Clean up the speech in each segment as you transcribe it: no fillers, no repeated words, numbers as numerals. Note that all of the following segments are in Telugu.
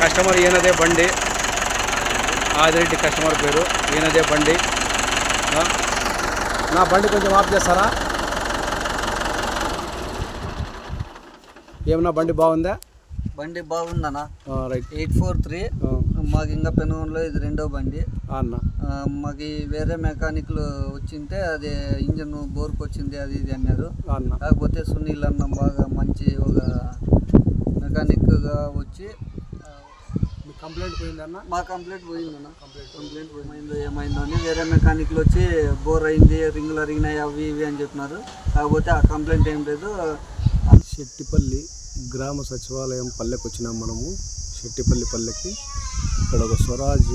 కస్టమర్ ఈయనదే బండి, ఆదిరెడ్డి కస్టమర్ పేరు, ఈయనదే బండి. నా బండి కొంచెం ఆఫ్ చేస్తారా? ఏమన్నా బండి బాగుందా? బండి బాగుందన్నా. రైట్. 843 మాకు ఇంకా పెనుగొండలో ఇది రెండో బండి అన్న. మాకు వేరే మెకానిక్లు వచ్చింటే అది ఇంజన్ బోర్కు వచ్చింది అది ఇది అన్నారు అన్న. కాకపోతే సునీల్ అన్న బాగా మంచి ఒక మెకానిక్గా వచ్చి కంప్లైంట్ పోయిందన్న? మా కంప్లైంట్ పోయిందన్న. కంప్లైంట్ పోయిందో ఏమైందో అని వేరే మెకానిక్లు వచ్చి బోర్ అయింది, రింగులు అరిగినాయి అవి ఇవి అని చెప్పినారు. కాకపోతే ఆ కంప్లైంట్ ఏం లేదు. శెట్టిపల్లి గ్రామ సచివాలయం పల్లెకి వచ్చినాం మనము. శెట్టిపల్లి పల్లెకి ఇక్కడ ఒక స్వరాజ్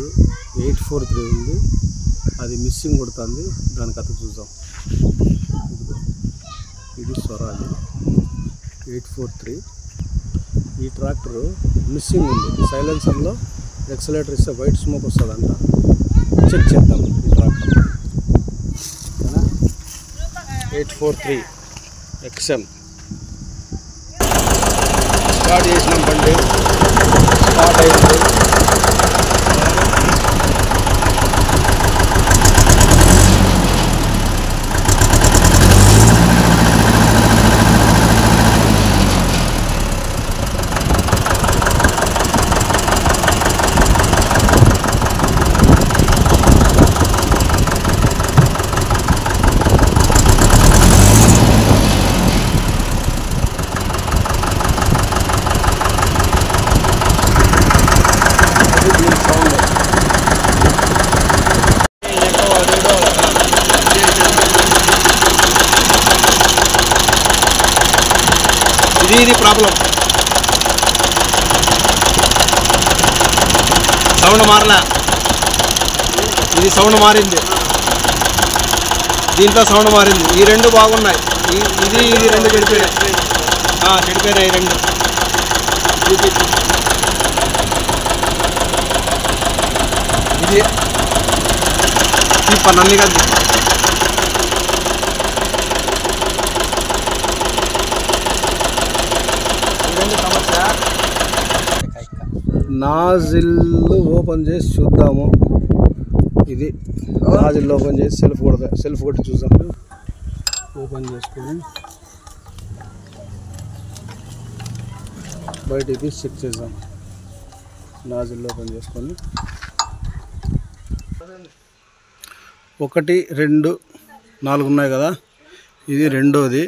843 ఉంది, అది మిస్సింగ్ కొడుతుంది. దాని కథ చూద్దాం. ఇది స్వరాజ్ 843. ఈ ట్రాక్టరు మిస్సింగ్ ఉంది. సైలెన్సర్లో ఎక్సలేటర్ ఇస్తే వైట్ స్మోక్ వస్తుందంట. చెక్ చేద్దాం ఈ ట్రాక్టర్. 843 XM స్టార్ట్ చేసినాం. బండి స్టార్ట్ అయింది. ఇది ప్రాబ్లం. సౌండ్ మారలా. ఇది సౌండ్ మారింది, దీంట్లో సౌండ్ మారింది. ఈ రెండు బాగున్నాయి. ఇది రెండు చెడిపోయాయి. చెడిపోయినాయి రెండు. ఇది పన్నన్ని కాదు. నాజిల్ ఓపెన్ చేసి చూద్దాము. ఇది నాజిల్ ఓపెన్ చేసి సెల్ఫ్ కొట్టి చూద్దాం. ఓపెన్ చేసుకొని బయటికి చెక్ చేద్దాం. నాజిల్ ఓపెన్ చేసుకొని 1 2 4 ఉన్నాయి కదా, ఇది రెండోది.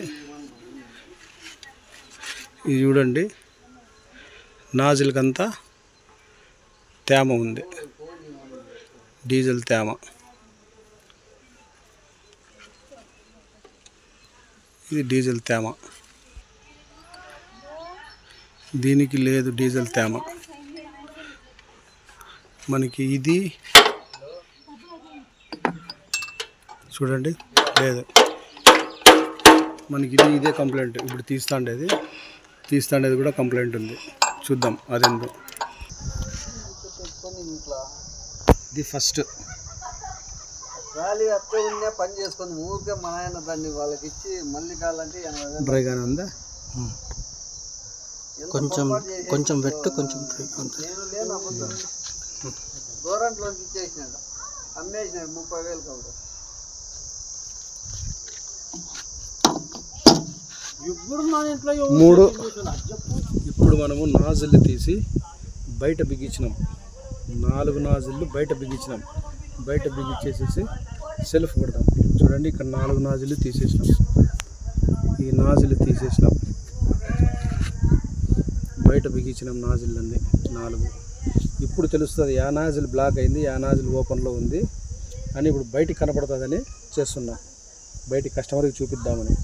ఇది చూడండి, నాజిల్కంతా తేమ ఉంది, డీజిల్ తేమ. ఇది డీజిల్ తేమ, దీనికి లేదు డీజిల్ తేమ. మనకి ఇది చూడండి లేదు. మనకి ఇదే కంప్లైంట్. ఇప్పుడు తీస్తాండేది కూడా కంప్లైంట్ ఉంది. చూద్దాం అదేందో. ఇది ఫస్ట్ గాలి అట్లా ఉండే పని చేసుకొని ఊరికే మన ఆయన దాన్ని వాళ్ళకి ఇచ్చి మళ్ళీ కావాలంటే డ్రైగానే ఉందా? కొంచెం వెట్టు కొంచెం గవర్నమెంట్లోకి ఇచ్చేసినాడు, అమ్మేసినాడు 30,000 కాబట్టి. ఇప్పుడు మనము నాజిల్ తీసి బయట బిగించినాం. 4 నాజిల్లు బయట బిగించినాం. బయట బిగించేసేసి సెల్ఫ్ కొడతాం. చూడండి, ఇక్కడ 4 నాజిల్లు తీసేసినాం. ఈ నాజిల్ తీసేసినాం, బయట బిగించినాం నాజిల్లన్నీ 4. ఇప్పుడు తెలుస్తుంది యా నాజిల్ బ్లాక్ అయింది, యా నాజిల్ ఓపెన్లో ఉంది అని. ఇప్పుడు బయటికి కనపడుతుందని చేస్తున్నాం. బయటికి కస్టమర్కి చూపిద్దామని.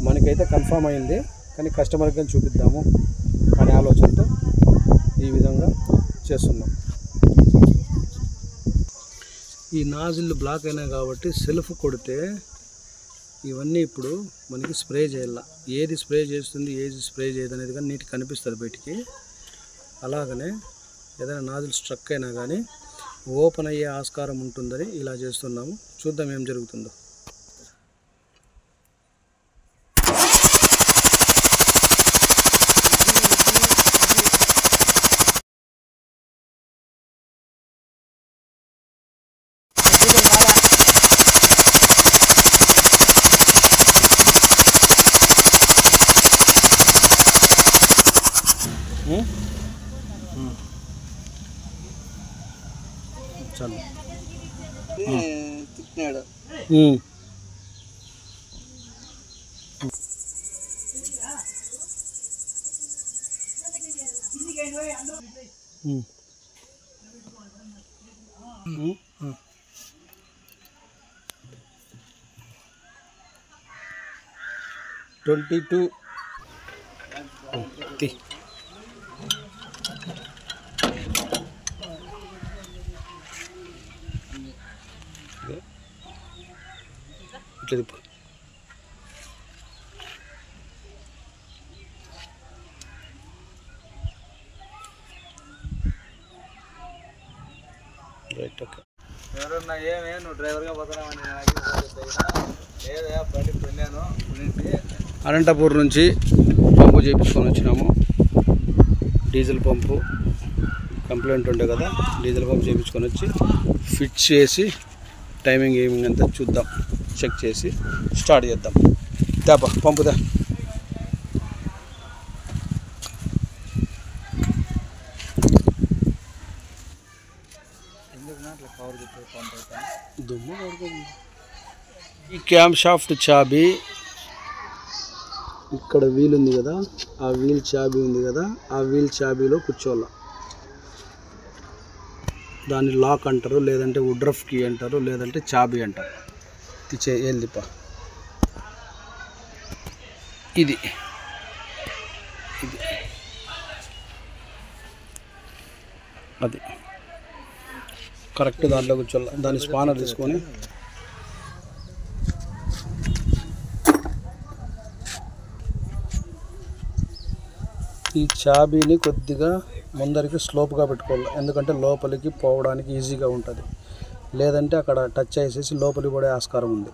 మనకైతే కన్ఫామ్ అయింది, కానీ కస్టమర్కి చూపిద్దాము అనే ఆలోచనతో ఈ విధంగా చేస్తున్నాం. ఈ నాజిల్ బ్లాక్ అయినాయి కాబట్టి సెల్ఫ్ కొడితే ఇవన్నీ ఇప్పుడు మనకి స్ప్రే చేయాల. ఏది స్ప్రే చేస్తుంది, ఏది స్ప్రే చేయదు అనేది కానీ నీట్గా కనిపిస్తుంది బయటికి. అలాగనే ఏదైనా నాజిల్ స్ట్రక్ అయినా కానీ ఓపెన్ అయ్యే ఆస్కారం ఉంటుందని ఇలా చేస్తున్నాము. చూద్దాం ఏం జరుగుతుందో. చాలు. తిట్టినాడు. Mm. 22. Okay. రైట్. ఓకే. ఎవరన్నా ఏమే నువ్వు డ్రైవర్గా పోతున్నామని లేదా బండి కొన్నాను. అనంతపూర్ నుంచి పంపు చేయించుకొని వచ్చినాము. డీజిల్ పంపు కంప్లైంట్ ఉండే కదా, డీజిల్ పంపు చేయించుకొని వచ్చి ఫిట్ చేసి టైమింగ్ ఏమింగ్ అంతా చూద్దాం, చెక్ చేసి స్టార్ట్ చేద్దాం. దాపా పంపుదా. దుమ్ము పడుతుంది. ఈ క్యామ్ షాఫ్ట్ చాబీ ఇక్కడ వీల్ ఉంది కదా, ఆ వీల్ చాబీ ఉంది కదా, ఆ వీల్ చాబీలో కూర్చోాల. దాన్ని లాక్ అంటారు, లేదంటే వుడ్రఫ్ కీ అంటారు, లేదంటే చాబీ అంటారు. ఏందిపా ఇది ఇది అది కరెక్ట్ దాంట్లో కూర్చోాల. దాన్ని స్పానర్ తీసుకొని ఈ చాబీని కొద్దిగా ముందరికి స్లోప్గా పెట్టుకోవాలి, ఎందుకంటే లోపలికి పోవడానికి ఈజీగా ఉంటుంది. లేదంటే అక్కడ టచ్ చేసేసి లోపలికి పడే ఆస్కారం ఉంది.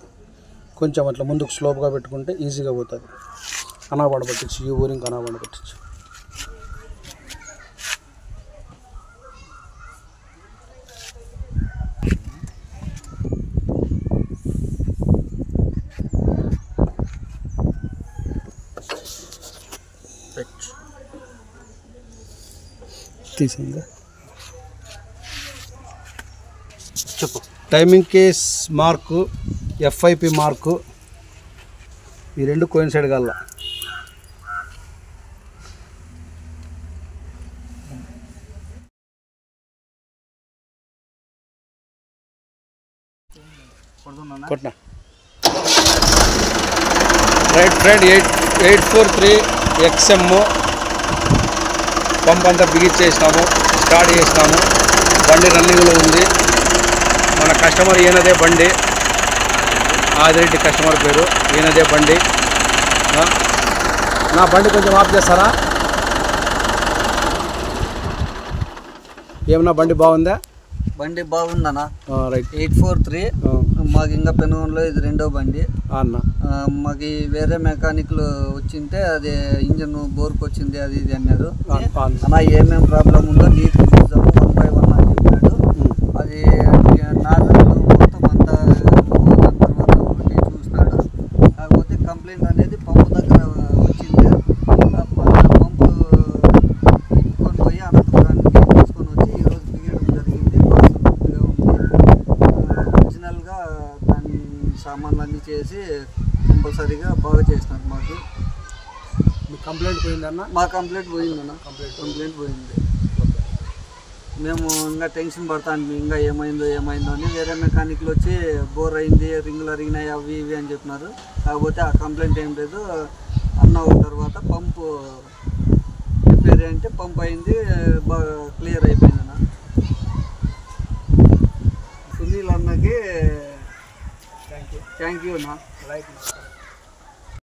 కొంచెం అట్లా ముందుకు స్లోప్గా పెట్టుకుంటే ఈజీగా పోతుంది. అనాబండ పట్టించు, ఈ ఊరికి అనాబండ పట్టించు. తీసిందా చెప్పు. Timing case mark, FIP mark, ఈ రెండు కోయిన్సైడ్ కల్లా. కొట్టినా రైట్ ఫ్రెండ్ 843 XM పంప్ అంతా బిగించేసినాము, స్టార్ట్ చేసినాము. బండి రన్నింగ్లో ఉంది. మన కస్టమర్ ఈయనదే బండి, ఆదిరెడ్డి కస్టమర్ పేరు, ఈయనదే బండి. నా బండి కొంచెం ఆఫ్ చేస్తారా? ఏమన్నా బండి బాగుందా? బండి బాగుందన్నా. రైట్. 843 మాకు ఇంకా పెనుగొండలో ఇది రెండో బండి అన్న. మాకు వేరే మెకానిక్లు వచ్చింటే అది ఇంజన్ బోర్కు వచ్చింది అది ఇది అన్నారు. అన్న ఏమేమి ప్రాబ్లం ఉందో నీట్గా చూద్దాము 1 by 1 అని చెప్పాడు. అది నాజర్లు మొత్తం అంతా తర్వాత ఒకటి చూసినాడు. కాకపోతే కంప్లైంట్ అనేది పంపు దగ్గర వచ్చింది. పంపు ఇప్పుకొని పోయి అనంతపురానికి తీసుకొని వచ్చి ఈరోజు బిగడం జరిగింది. పూర్తిగా ఉంది. ఒరిజినల్గా దాని సామాన్లన్నీ చేసి కంపల్సరీగా బాగా చేసినారు. మాకు కంప్లైంట్ పోయిందన్న? మా కంప్లైంట్ పోయిందన్న. కంప్లైంట్ పోయింది. మేము ఇంకా టెన్షన్ పడతాను, ఇంకా ఏమైందో అని. వేరే మెకానిక్లు వచ్చి బోర్ అయింది, రింగులు అరిగినాయి, అవి ఇవి అని చెప్పినారు. కాకపోతే ఆ కంప్లైంట్ ఏం లేదు. అన్న తర్వాత పంపు రిపేర్ అంటే పంప్ అయింది, బాగా క్లియర్ అయిపోయింది అన్న. సునీల్ అన్నకి థ్యాంక్ యూ అన్న.